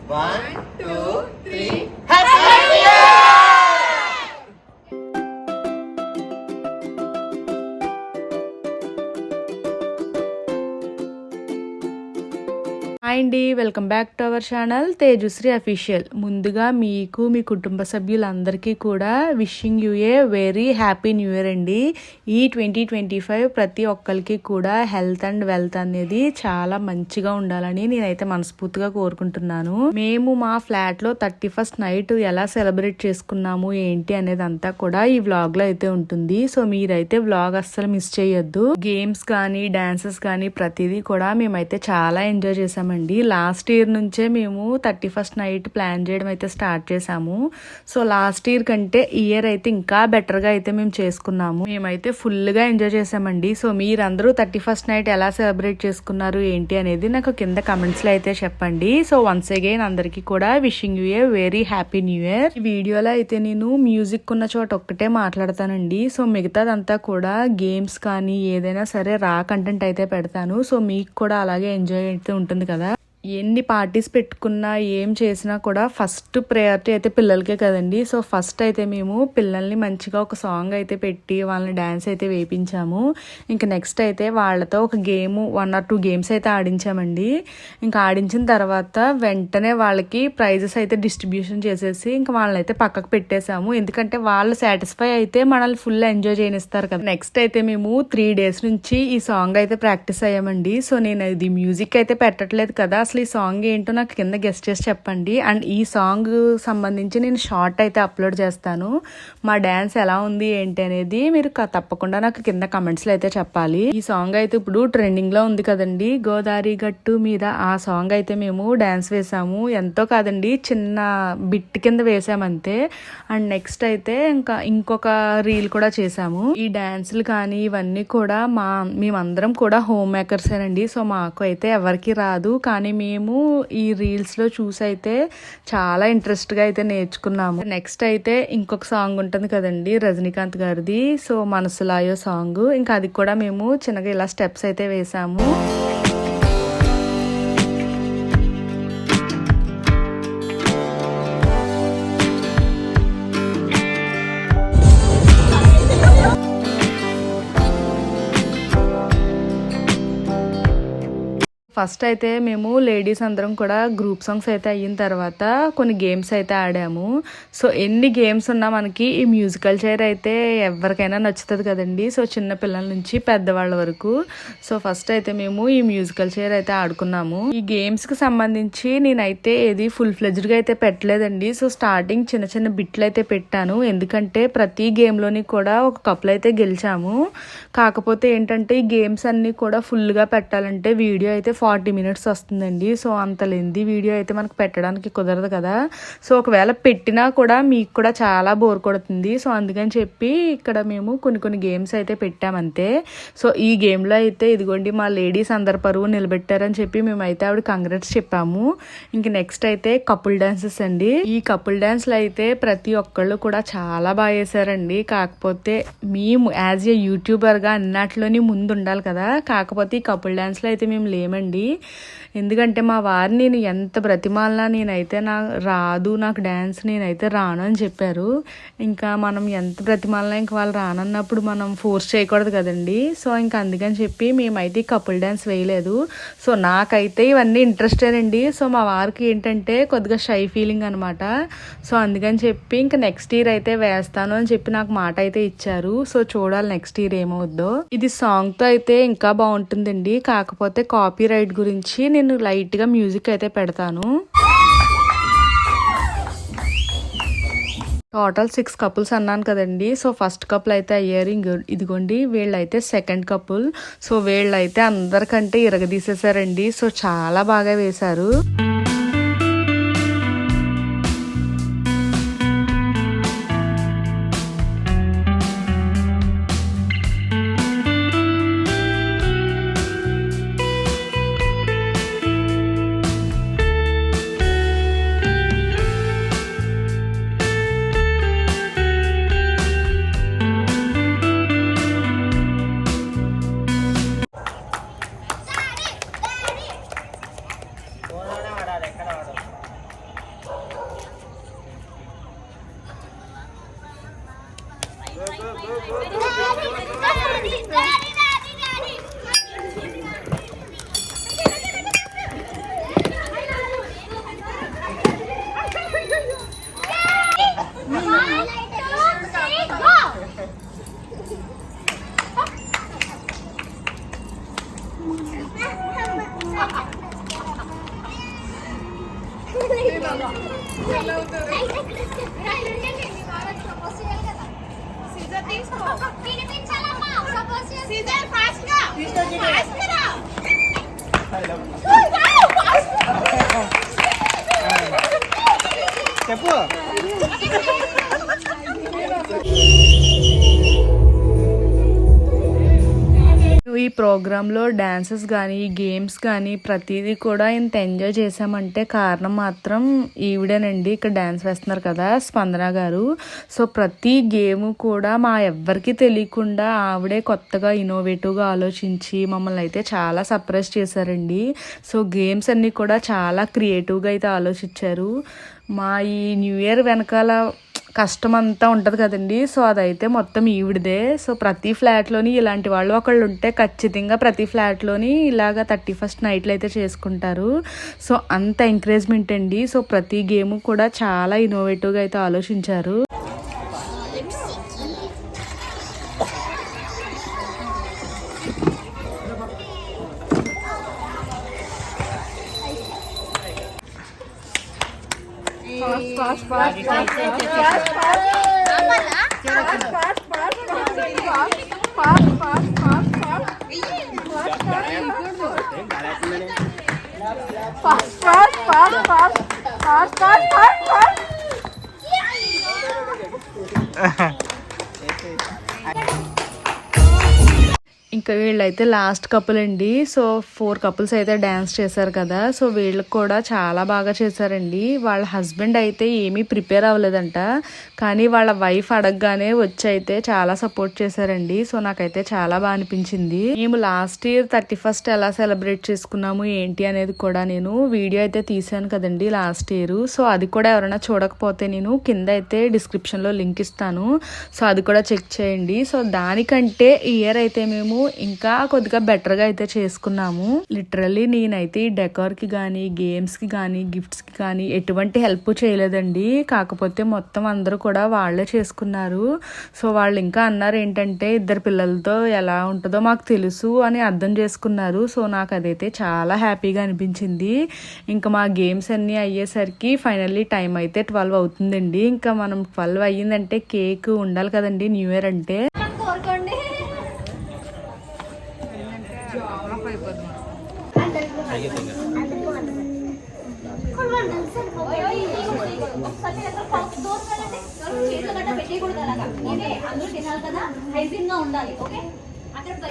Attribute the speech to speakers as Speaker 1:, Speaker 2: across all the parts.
Speaker 1: 1, 2, 3. Happy New Year!
Speaker 2: Hi అండి, welcome back to our channel Tejasri official. ముందుగా మీకు మీ కుటుంబ సభ్యులందరికీ కూడా wishing you a very happy new year అండి. ఈ 2025 ప్రతి ఒక్కరికి కూడా హెల్త్ అండ్ వెల్త్ అనేది చాలా మంచిగా ఉండాలని నేనైతే మనస్ఫూర్తిగా కోరుకుంటున్నాను. మేము మా ఫ్లాట్ లో 31st నైట్ ఎలా సెలబ్రేట్ చేసుకున్నాము ఏంటి అనేది అంతా కూడా ఈ వ్లాగ్ లో అయితే ఉంటుంది. సో మీరైతే వ్లాగ్ అస్సలు మిస్ చేయొద్దు. గేమ్స్ కానీ డాన్సెస్ కానీ ప్రతిదీ కూడా మేమైతే చాలా ఎంజాయ్ చేసామండి. లాస్ట్ ఇయర్ నుంచే మేము 31st నైట్ ప్లాన్ చేయడం అయితే స్టార్ట్ చేసాము. సో లాస్ట్ ఇయర్ కంటే ఈ ఇయర్ అయితే ఇంకా బెటర్ గా అయితే మేము చేసుకున్నాము. మేమైతే ఫుల్ గా ఎంజాయ్ చేసామండి. సో మీరందరూ 31st నైట్ ఎలా సెలబ్రేట్ చేసుకున్నారు ఏంటి అనేది నాకు కింద కమెంట్స్ లో అయితే చెప్పండి. సో వన్స్ అగైన్ అందరికి కూడా wishing you a very happy new year. ఈ వీడియోలో అయితే నేను మ్యూజిక్ ఉన్న చోట ఒక్కటే మాట్లాడతానండి. సో మిగతాదంతా కూడా గేమ్స్ కానీ ఏదైనా సరే రా కంటెంట్ అయితే పెడతాను. సో మీకు కూడా అలాగే ఎంజాయ్ అయితే ఉంటుంది కదా. ఎన్ని పార్టీస్ పెట్టుకున్నా ఏం చేసినా కూడా ఫస్ట్ ప్రయారిటీ అయితే పిల్లలకే కదండి. సో ఫస్ట్ అయితే మేము పిల్లల్ని మంచిగా ఒక సాంగ్ అయితే పెట్టి వాళ్ళని డాన్స్ అయితే వేయించాము. ఇంకా నెక్స్ట్ అయితే వాళ్ళతో ఒక గేమ్ 1 or 2 గేమ్స్ అయితే ఆడించామండి. ఇంకా ఆడించిన తర్వాత వెంటనే వాళ్ళకి ప్రైజెస్ అయితే డిస్ట్రిబ్యూషన్ చేసేసి ఇంకా వాళ్ళని అయితే పక్కకు పెట్టేశాము. ఎందుకంటే వాళ్ళు సాటిస్ఫై అయితే మనల్ని ఫుల్ ఎంజాయ్ చేయనిస్తారు కదా. నెక్స్ట్ అయితే మేము 3 days నుంచి ఈ సాంగ్ అయితే ప్రాక్టీస్ అయ్యామండి. సో నేను ఇది మ్యూజిక్ అయితే పెట్టట్లేదు కదా, ఈ సాంగ్ ఏంటో నాకు కింద గెస్ట్ చేసి చెప్పండి. అండ్ ఈ సాంగ్ సంబంధించి నేను షార్ట్ అయితే అప్లోడ్ చేస్తాను. మా డాన్స్ ఎలా ఉంది ఏంటి అనేది మీరు తప్పకుండా నాకు కింద కమెంట్స్ లో అయితే చెప్పాలి. ఈ సాంగ్ అయితే ఇప్పుడు ట్రెండింగ్ లో ఉంది కదండి, గోదావరి గట్టు మీద. ఆ సాంగ్ అయితే మేము డాన్స్ వేసాము. ఎంతో కాదండి, చిన్న బిట్ కింద వేసామంతే. అండ్ నెక్స్ట్ అయితే ఇంకొక రీల్ కూడా చేసాము. ఈ డాన్సులు కానీ ఇవన్నీ కూడా మేమందరం కూడా హోమ్ మేకర్సేనండి. సో మాకు అయితే ఎవరికి రాదు, కానీ మేము ఈ రీల్స్ లో చూసి అయితే చాలా ఇంట్రెస్ట్ గా అయితే నేర్చుకున్నాము. నెక్స్ట్ అయితే ఇంకొక సాంగ్ ఉంటుంది కదండి రజనీకాంత్ గారిది, సో మనసులాయో సాంగ్. ఇంకా అది కూడా మేము చిన్నగా ఇలా స్టెప్స్ అయితే వేసాము. ఫస్ట్ అయితే మేము లేడీస్ అందరం కూడా గ్రూప్ సాంగ్స్ అయితే అయిన తర్వాత కొన్ని గేమ్స్ అయితే ఆడాము. సో ఎన్ని గేమ్స్ ఉన్నా మనకి ఈ మ్యూజికల్ చైర్ అయితే ఎవరికైనా నచ్చుతుంది కదండి. సో చిన్న పిల్లల నుంచి పెద్దవాళ్ళ వరకు. సో ఫస్ట్ అయితే మేము ఈ మ్యూజికల్ చైర్ అయితే ఆడుకున్నాము. ఈ గేమ్స్ కి సంబంధించి నేనైతే ఏది ఫుల్ ఫ్లెడ్జ్డ్ గా అయితే పెట్టలేదండి. సో స్టార్టింగ్ చిన్న చిన్న బిట్లు అయితే పెట్టాను, ఎందుకంటే ప్రతి గేమ్ లోని కూడా ఒక కప్పులు అయితే గెలిచాము. కాకపోతే ఏంటంటే ఈ గేమ్స్ అన్ని కూడా ఫుల్ గా పెట్టాలంటే వీడియో అయితే 40 minutes వస్తుందండి. సో అంత లెంది వీడియో అయితే మనకు పెట్టడానికి కుదరదు కదా. సో ఒకవేళ పెట్టినా కూడా మీకు కూడా చాలా బోర్ కొడుతుంది. సో అందుకని చెప్పి ఇక్కడ మేము కొన్ని గేమ్స్ అయితే పెట్టామంతే. సో ఈ గేమ్లో అయితే ఇదిగోండి మా లేడీస్ అందరి పరువు నిలబెట్టారని చెప్పి మేమైతే ఆవిడ కంగ్రాట్స్ చెప్పాము. ఇంక నెక్స్ట్ అయితే కపుల్ డాన్సెస్ అండి. ఈ కపుల్ డాన్స్లో అయితే ప్రతి ఒక్కళ్ళు కూడా చాలా బాగా చేశారండి. కాకపోతే మేము యాజ్ ఏ యూట్యూబర్గా అన్నట్లోని ముందు ఉండాలి కదా. కాకపోతే ఈ కపుల్ డాన్స్లో అయితే మేము లేమండి. ఎందుకంటే మా వారిని నేను ఎంత బ్రతిమాలినా నేనైతే నాకు డ్యాన్స్ నేనైతే రాను అని చెప్పారు. ఇంకా మనం ఎంత బ్రతిమాలినా ఇంకా వాళ్ళు రానన్నప్పుడు మనం ఫోర్స్ చేయకూడదు కదండి. సో ఇంకా అందుకని చెప్పి మేమైతే కపుల్ డ్యాన్స్ వేయలేదు. సో నాకైతే ఇవన్నీ ఇంట్రెస్టేనండి. సో మా వారికి ఏంటంటే కొద్దిగా షై ఫీలింగ్ అనమాట. సో అందుకని చెప్పి ఇంకా నెక్స్ట్ ఇయర్ అయితే వేస్తాను అని చెప్పి నాకు మాట అయితే ఇచ్చారు. సో చూడాలి నెక్స్ట్ ఇయర్ ఏమవుద్దో. ఇది సాంగ్తో అయితే ఇంకా బాగుంటుందండి. కాకపోతే కాపీ రైట్ గురించి నేను లైట్ గా మ్యూజిక్ అయితే పెడతాను. టోటల్ 6 కపుల్స్ అన్నాను కదండి. సో ఫస్ట్ కపుల్ అయితే అయ్యారు. ఇదిగోండి వీళ్ళైతే సెకండ్ కపుల్. సో వీళ్ళైతే అందరికంటే ఇరగదీసేసారండి. సో చాలా బాగా వేశారు.
Speaker 1: చెప్పు.
Speaker 2: ఈ ప్రోగ్రాంలో డాన్సెస్ కానీ గేమ్స్ కానీ ప్రతిదీ కూడా ఇంత ఎంజాయ్ చేసామంటే కారణం మాత్రం ఈవిడేనండి. ఇక్కడ డాన్స్ వేస్తున్నారు కదా స్పందన గారు. సో ప్రతి గేమ్ కూడా మా ఎవ్వరికి తెలియకుండా ఆవిడే కొత్తగా ఇన్నోవేటివ్గా ఆలోచించి మమ్మల్ని అయితే చాలా సర్ప్రైజ్ చేశారండి. సో గేమ్స్ అన్నీ కూడా చాలా క్రియేటివ్గా అయితే ఆలోచించారు. మా ఈ న్యూ ఇయర్ వెనకాల కష్టం అంతా ఉంటుంది కదండి. సో అదైతే మొత్తం ఈవిడదే. సో ప్రతి ఫ్లాట్లోని ఇలాంటి వాళ్ళు ఒకళ్ళు ఉంటే ఖచ్చితంగా ప్రతి ఫ్లాట్లోని ఇలాగ 31st నైట్లు అయితే చేసుకుంటారు. సో అంత ఎంకరేజ్మెంట్ అండి. సో ప్రతి గేమ్ కూడా చాలా ఇన్నోవేటివ్గా అయితే ఆలోచించారు. ఇంకా వీళ్ళైతే లాస్ట్ కపుల్ అండి. సో 4 కపుల్స్ అయితే డ్యాన్స్ చేశారు కదా. సో వీళ్ళకి కూడా చాలా బాగా చేశారండి. వాళ్ళ హస్బెండ్ అయితే ఏమీ ప్రిపేర్ అవ్వలేదంట, కానీ వాళ్ళ వైఫ్ అడగగానే వచ్చి అయితే చాలా సపోర్ట్ చేశారండి. సో నాకైతే చాలా బాగా అనిపించింది. మేము లాస్ట్ ఇయర్ 31st ఎలా సెలబ్రేట్ చేసుకున్నాము ఏంటి అనేది కూడా నేను వీడియో అయితే తీసాను కదండి లాస్ట్ ఇయర్. సో అది కూడా ఎవరైనా చూడకపోతే నేను కింద అయితే డిస్క్రిప్షన్లో లింక్ ఇస్తాను. సో అది కూడా చెక్ చేయండి. సో దానికంటే ఈ ఇయర్ అయితే మేము ఇంకా కొద్దిగా బెటర్గా అయితే చేసుకున్నాము. లిటరల్లీ నేనైతే ఈ డెకార్కి కానీ గేమ్స్కి కానీ గిఫ్ట్స్కి కానీ ఎటువంటి హెల్ప్ చేయలేదండి. కాకపోతే మొత్తం అందరూ కూడా వాళ్ళే చేసుకున్నారు. సో వాళ్ళు ఇంకా అన్నారు ఏంటంటే 2 పిల్లలతో ఎలా ఉంటుందో మాకు తెలుసు అని అర్థం చేసుకున్నారు. సో నాకు అదైతే చాలా హ్యాపీగా అనిపించింది. ఇంకా మా గేమ్స్ అన్నీ అయ్యేసరికి ఫైనల్లీ టైం అయితే 12 అవుతుందండి. ఇంకా మనం 12 అయ్యిందంటే కేక్ ఉండాలి కదండి న్యూ ఇయర్ అంటే.
Speaker 3: ఉండాలి ఓకే. అక్కడ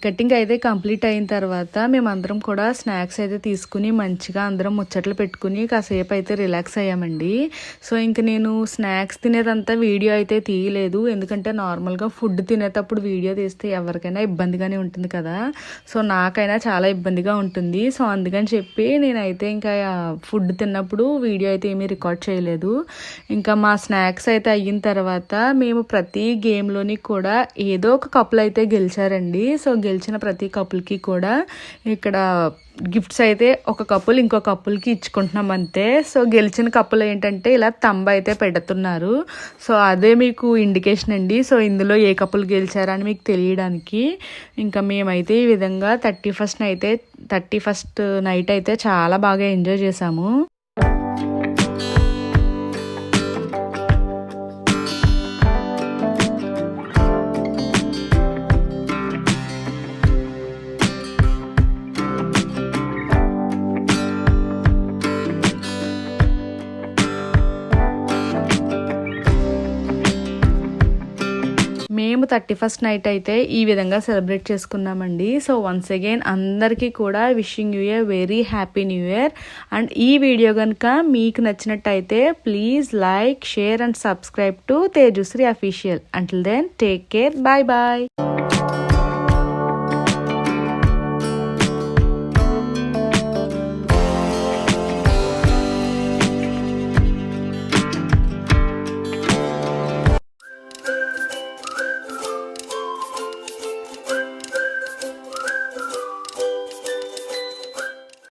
Speaker 2: కటింగ్ అయితే కంప్లీట్ అయిన తర్వాత మేమందరం కూడా స్నాక్స్ అయితే తీసుకుని మంచిగా అందరం ముచ్చట్లు పెట్టుకుని కాసేపు అయితే రిలాక్స్ అయ్యామండి. సో ఇంక నేను స్నాక్స్ తినేదంతా వీడియో అయితే తీయలేదు, ఎందుకంటే నార్మల్గా ఫుడ్ తినేటప్పుడు వీడియో తీస్తే ఎవరికైనా ఇబ్బందిగానే ఉంటుంది కదా. సో నాకైనా చాలా ఇబ్బందిగా ఉంటుంది. సో అందుకని చెప్పి నేనైతే ఇంకా ఫుడ్ తిన్నప్పుడు వీడియో అయితే ఏమీ రికార్డ్ చేయలేదు. ఇంకా మా స్నాక్స్ అయితే అయిన తర్వాత మేము ప్రతి గేమ్లోని కూడా ఏదో ఒక కప్పులు అయితే గెలిచారండి. సో గెలిచిన ప్రతి కపుల్కి కూడా ఇక్కడ గిఫ్ట్స్ అయితే ఒక కపుల్ ఇంకో కపుల్కి ఇచ్చుకుంటున్నాం అంతే. సో గెలిచిన కపుల్ ఏంటంటే ఇలా తంబ అయితే పెడుతున్నారు. సో అదే మీకు ఇండికేషన్ అండి. సో ఇందులో ఏ కపుల్ గెలిచారని మీకు తెలియడానికి. ఇంకా మేమైతే ఈ విధంగా 31st నైట్ అయితే చాలా బాగా ఎంజాయ్ చేసాము. మేము 31st నైట్ అయితే ఈ విధంగా సెలబ్రేట్ చేసుకున్నామండి. సో వన్స్ అగైన్ అందరికీ కూడా wishing you a very happy new year. And ఈ వీడియో కనుక మీకు నచ్చినట్టయితే please like, share and subscribe to Tejashri official. Until then take care, bye bye.